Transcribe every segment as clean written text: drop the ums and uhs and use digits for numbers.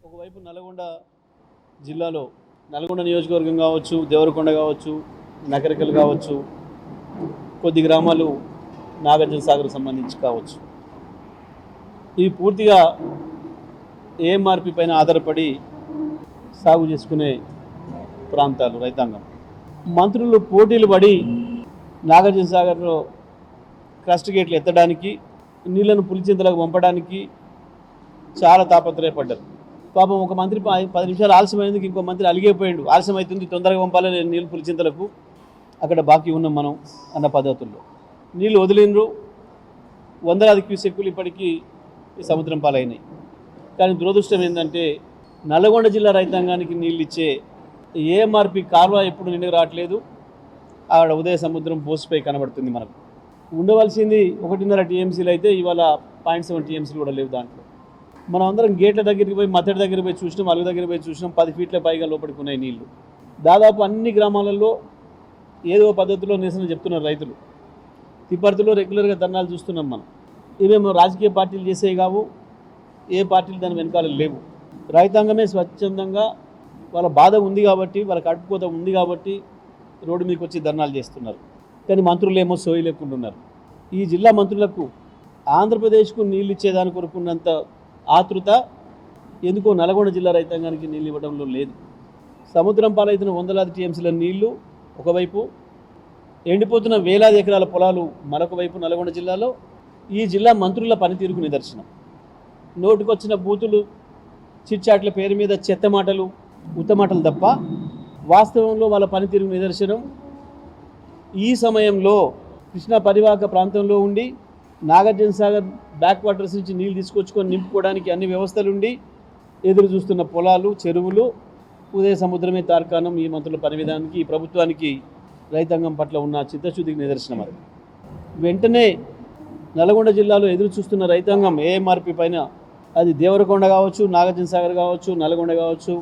ఒకవైపు నల్గొండ జిల్లాలో నల్గొండ నియోజకవర్గం కావచ్చు, దేవరకొండ కావచ్చు, నకరికల్ కావచ్చు, కొద్ది గ్రామాలు నాగార్జున సాగర్ సంబంధించి కావచ్చు. ఇవి పూర్తిగా ఏఎంఆర్పి పైన ఆధారపడి సాగు చేసుకునే ప్రాంతాలు రైతాంగం. మంత్రులు పోటీలు పడి నాగార్జున సాగర్లో క్రస్ట్ గేట్లు ఎత్తడానికి, నీళ్లను పులిచింతలకు పంపడానికి చాలా తాపత్రయపడ్డారు. పాపం ఒక మంత్రి 10 నిమిషాలు ఆలస్యమైనందుకు ఇంకో మంత్రి అలిగిపోయాడు. ఆలస్యం అవుతుంది, తొందరగా పంపాలని నీళ్ళు పులిచింతలకు, అక్కడ బాకీ ఉన్నాం మనం అన్న పద్ధతుల్లో నీళ్ళు వదిలినరు. వందలాది క్యూసెక్కులు ఇప్పటికీ సముద్రం పాలైనాయి. కానీ దురదృష్టం ఏంటంటే నల్గొండ జిల్లా రైతాంగానికి నీళ్ళు ఇచ్చే ఏఎంఆర్పి కాలువ ఎప్పుడు నిండుకు రావట్లేదు. ఆవిడ ఉదయ సముద్రం పోసిపోయి కనబడుతుంది. మనకు ఉండవలసింది 1.5 టీఎంసీలు అయితే ఇవాళ 0.7 టీఎంసీలు కూడా లేవు. దాంట్లో మనం అందరం గేట్ల దగ్గరికి పోయి, మత్తడి దగ్గర పోయి చూసినాం, అలుగు దగ్గర పోయి చూసినాం. 10 ఫీట్ల పైగా లోపలికి ఉన్నాయి నీళ్లు. దాదాపు అన్ని గ్రామాలలో ఏదో పద్ధతిలో నిరసన చెప్తున్నారు రైతులు. తిప్పర్తిలో రెగ్యులర్గా ధర్నాలు చూస్తున్నాం మనం. ఇవేమో రాజకీయ పార్టీలు చేసేవి కావు, ఏ పార్టీలు దాని వెనకాల లేవు. రైతాంగమే స్వచ్ఛందంగా వాళ్ళ బాధ ఉంది కాబట్టి, వాళ్ళ కడుపుకోత ఉంది కాబట్టి రోడ్డు మీదకి వచ్చి ధర్నాలు చేస్తున్నారు. కానీ మంత్రులేమో సోయి లేకుండా ఉన్నారు. ఈ జిల్లా మంత్రులకు ఆంధ్రప్రదేశ్కు నీళ్ళు ఇచ్చేదాని కొరకున్నంత ఆతృత ఎందుకో నల్గొండ జిల్లా రైతాంగానికి నీళ్ళు ఇవ్వడంలో లేదు. సముద్రం పాలవుతున్న వందలాది టీఎంసీల నీళ్లు ఒకవైపు, ఎండిపోతున్న వేలాది ఎకరాల పొలాలు మరొక వైపు. నల్గొండ జిల్లాలో ఈ జిల్లా మంత్రుల పనితీరుకు నిదర్శనం. నోటికొచ్చిన బూతులు, చిట్చాట్ల పేరు మీద చెత్త మాటలు, ఉత్తమాటలు తప్ప వాస్తవంలో వాళ్ళ పనితీరుకు నిదర్శనం. ఈ సమయంలో కృష్ణా పరివాహక ప్రాంతంలో ఉండి నాగార్జున సాగర్ బ్యాక్ వాటర్స్ నుంచి నీళ్ళు తీసుకొచ్చుకొని నింపుకోవడానికి అన్ని వ్యవస్థలుండి ఎదురు చూస్తున్న పొలాలు, చెరువులు, ఉదయ సముద్రమే తార్కాణం ఈ మంత్రుల పని విధానానికి, ఈ ప్రభుత్వానికి రైతాంగం పట్ల ఉన్న చిత్తశుద్ధికి నిదర్శనం. అది వెంటనే నల్గొండ జిల్లాలో ఎదురు చూస్తున్న రైతాంగం ఏఎంఆర్పి పైన, అది దేవరకొండ కావచ్చు, నాగార్జున సాగర్ కావచ్చు, నల్గొండ కావచ్చు,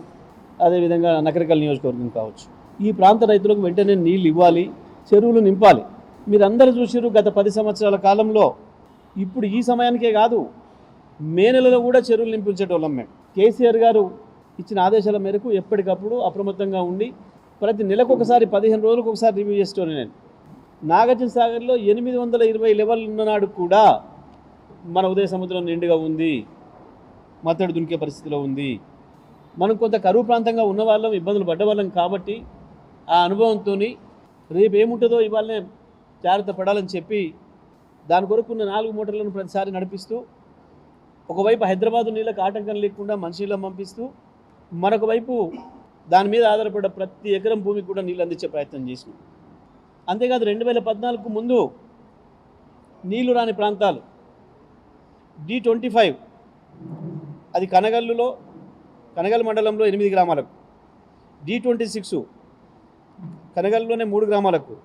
అదేవిధంగా నకరికల్ నియోజకవర్గం కావచ్చు, ఈ ప్రాంత రైతులకు వెంటనే నీళ్ళు ఇవ్వాలి, చెరువులు నింపాలి. మీరందరూ చూసారు గత 10 సంవత్సరాల కాలంలో. ఇప్పుడు ఈ సమయానికే కాదు, మే నెలలో కూడా చెరువులు నింపించేటోళ్ళం మేము. కేసీఆర్ గారు ఇచ్చిన ఆదేశాల మేరకు ఎప్పటికప్పుడు అప్రమత్తంగా ఉండి ప్రతి నెలకు ఒకసారి, 15 రోజులకు ఒకసారి రివ్యూ చేసేటోని నేను. నాగార్జున సాగర్లో 820 లెవెల్ ఉన్ననాడు కూడా మన ఉదయ సముద్రం నిండుగా ఉంది, మత్తడి దునికే పరిస్థితిలో ఉంది. మనం కొంత కరువు ప్రాంతంగా ఉన్న వాళ్ళం, ఇబ్బందులు పడ్డవాళ్ళం కాబట్టి ఆ అనుభవంతో రేపు ఏముంటుందో ఇవాళనే జాగ్రత్త పడాలని చెప్పి దాని కొరకు ఉన్న 4 మోటార్లను ప్రతిసారి నడిపిస్తూ, ఒకవైపు హైదరాబాదు నీళ్ళకు ఆటంకం లేకుండా మంచినీళ్ళని పంపిస్తూ, మరొక వైపు దాని మీద ఆధారపడ్డ ప్రతి ఎకరం భూమికి కూడా నీళ్ళు అందించే ప్రయత్నం చేసినాం. అంతేకాదు 2014కు ముందు నీళ్లు రాని ప్రాంతాలు D25, అది కనగల్ మండలంలో 8 గ్రామాలకు, D26 కనగల్లోనే 3 గ్రామాలకు,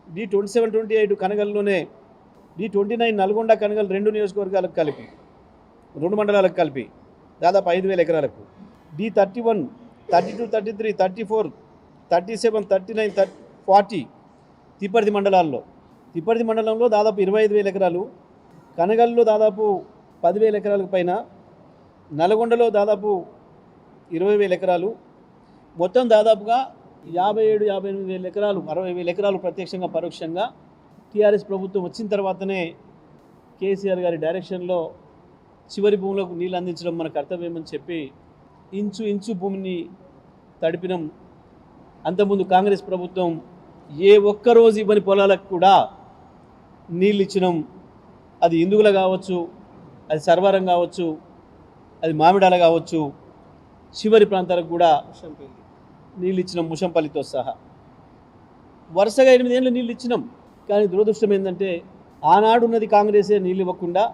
D27, 28 కనగల్లోనే, D29 నల్గొండ కనగల్ 2 నియోజకవర్గాలకు కలిపి, 2 మండలాలకు కలిపి దాదాపు 5,000 ఎకరాలకు, D31, 32, 33, 34, 37, 39, 40 తిప్పర్తి మండలంలో దాదాపు 25,000 ఎకరాలు, కనగల్లో దాదాపు 10,000 ఎకరాలకు పైన, నల్గొండలో దాదాపు 20,000 ఎకరాలు, మొత్తం దాదాపుగా 57,000-58,000 ఎకరాలు, 60,000 ఎకరాలు ప్రత్యక్షంగా పరోక్షంగా టీఆర్ఎస్ ప్రభుత్వం వచ్చిన తర్వాతనే కేసీఆర్ గారి డైరెక్షన్లో చివరి భూములకు నీళ్ళు అందించడం మన కర్తవ్యమని చెప్పి ఇంచు భూమిని తడిపినం. అంతకుముందు కాంగ్రెస్ ప్రభుత్వం ఏ ఒక్కరోజు ఇవ్వని పొలాలకు కూడా నీళ్ళు ఇచ్చినాం. అది ఇందుగుల కావచ్చు, అది సర్వారం కావచ్చు, అది మామిడాల కావచ్చు, చివరి ప్రాంతాలకు కూడా నీళ్ళు ఇచ్చినాం, ముషంపల్లితో సహా. వరుసగా 8 ఏళ్ళు నీళ్ళు ఇచ్చినాం. కానీ దురదృష్టం ఏంటంటే ఆనాడు ఉన్నది కాంగ్రెసే నీళ్ళు ఇవ్వకుండా,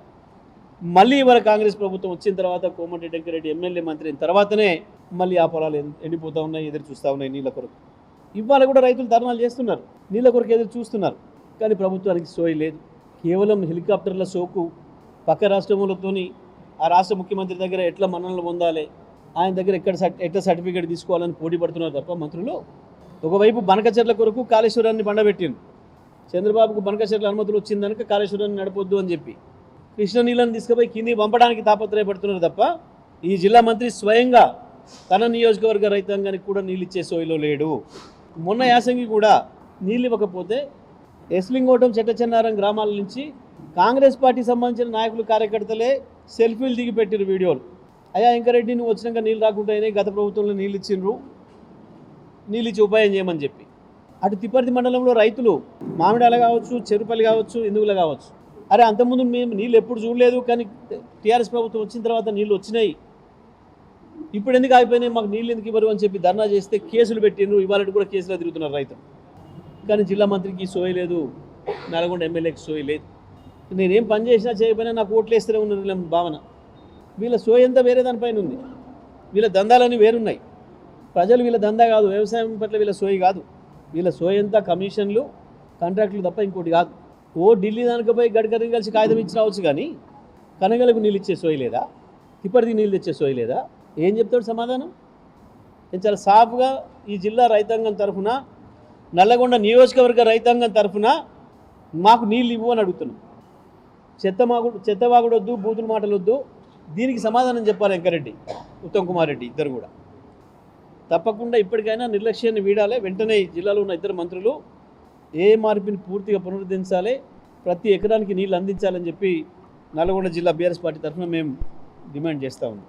మళ్ళీ ఇవాళ కాంగ్రెస్ ప్రభుత్వం వచ్చిన తర్వాత కోమటిరెడ్డి వెంకరెడ్డి ఎమ్మెల్యే మంత్రి అయిన తర్వాతనే మళ్ళీ ఆ పొలాలు ఎండిపోతూ ఉన్నాయి, ఎదురు చూస్తూ ఉన్నాయి నీళ్ళ కొరకు. ఇవాళ కూడా రైతులు ధర్నాలు చేస్తున్నారు, నీళ్ళ కొరకు ఎదురు చూస్తున్నారు. కానీ ప్రభుత్వానికి సోయి లేదు. కేవలం హెలికాప్టర్ల సోకు, పక్క రాష్ట్రములతోని ఆ రాష్ట్ర ముఖ్యమంత్రి దగ్గర ఎట్లా మన్ననలు పొందాలి, ఆయన దగ్గర ఎట్లా సర్టిఫికేట్ తీసుకోవాలని పోటీ పడుతున్నారు తప్ప మంత్రులు. ఒకవైపు బనకచెర్ల కొరకు కాళేశ్వరాన్ని బండబెట్టింది. చంద్రబాబుకు బనకచెర్ల అనుమతులు వచ్చిందనుక కాళేశ్వరాన్ని నడపొద్దు అని చెప్పి కృష్ణ నీళ్ళని తీసుకుపోయి కింది పంపడానికి తాపత్రయపడుతున్నారు తప్ప ఈ జిల్లా మంత్రి స్వయంగా తన నియోజకవర్గ రైతాంగానికి కూడా నీళ్ళు ఇచ్చే సోయిలో లేడు. మొన్న యాసంగి కూడా నీళ్ళు ఇవ్వకపోతే ఎస్లింగోటం చెట్టచెన్నారం గ్రామాల నుంచి కాంగ్రెస్ పార్టీ సంబంధించిన నాయకులు కార్యకర్తలే సెల్ఫీలు దిగి పెట్టిరు వీడియోలు. అయ్యా వెంకరెడ్డి నువ్వు వచ్చినాక నీళ్ళు రాకుండానే గత ప్రభుత్వంలో నీళ్ళు ఇచ్చిండ్రు, నీళ్ళు ఇచ్చి ఉపాయం చేయమని చెప్పి. అటు తిప్పర్తి మండలంలో రైతులు మామిడాల కావచ్చు, చెరుపల్లి కావచ్చు, ఎందుకుల కావచ్చు, అరే అంతకుముందు మేము నీళ్ళు ఎప్పుడు చూడలేదు, కానీ టీఆర్ఎస్ ప్రభుత్వం వచ్చిన తర్వాత నీళ్ళు వచ్చినాయి, ఇప్పుడు ఎందుకు ఆగిపోయినాయి, మాకు నీళ్ళు ఎందుకు ఇవ్వరు అని చెప్పి ధర్నా చేస్తే కేసులు పెట్టిండ్రు. ఇవాళ కూడా కేసులో తిరుగుతున్నారు రైతులు. కానీ జిల్లా మంత్రికి సోయి లేదు, నల్గొండ ఎమ్మెల్యేకి సోయి లేదు. నేనేం పని చేసినా చేయకపోయినా నాకు ఓట్లు వేస్తూనే ఉన్నారు భావన. వీళ్ళ సోయి అంతా వేరే దానిపైన ఉంది. వీళ్ళ దందాలన్నీ వేరున్నాయి. ప్రజలు వీళ్ళ దందా కాదు, వ్యవసాయం పట్ల వీళ్ళ సోయి కాదు. వీళ్ళ సోయి అంతా కమిషన్లు, కాంట్రాక్టులు తప్ప ఇంకోటి కాదు. ఢిల్లీ దానికిపోయి గడ్కరీని కలిసి కాగితం ఇచ్చి రావచ్చు, కానీ కనగలకు నీళ్ళు ఇచ్చే సోయి లేదా, తిప్పటికి నీళ్ళు తెచ్చే సోయి లేదా? ఏం చెప్తాడు సమాధానం? నేను చాలా సాఫ్గా ఈ జిల్లా రైతాంగం తరఫున, నల్లగొండ నియోజకవర్గ రైతాంగం తరఫున మాకు నీళ్ళు ఇవ్వు అని అడుగుతున్నాం. చెత్తవాగుడు వద్దు, బూతుల మాటలు వద్దు. దీనికి సమాధానం చెప్పాలి వెంకరెడ్డి, ఉత్తమ్ కుమార్ రెడ్డి ఇద్దరు కూడా. తప్పకుండా ఇప్పటికైనా నిర్లక్ష్యాన్ని వీడాలి. వెంటనే ఈ జిల్లాలో ఉన్న ఇద్దరు మంత్రులు ఏ మార్పుని పూర్తిగా పునరుద్ధరించాలి, ప్రతి ఎకరానికి నీళ్ళు అందించాలని చెప్పి నల్గొండ జిల్లా బీఆర్ఎస్ పార్టీ తరఫున మేము డిమాండ్ చేస్తూ ఉన్నాం.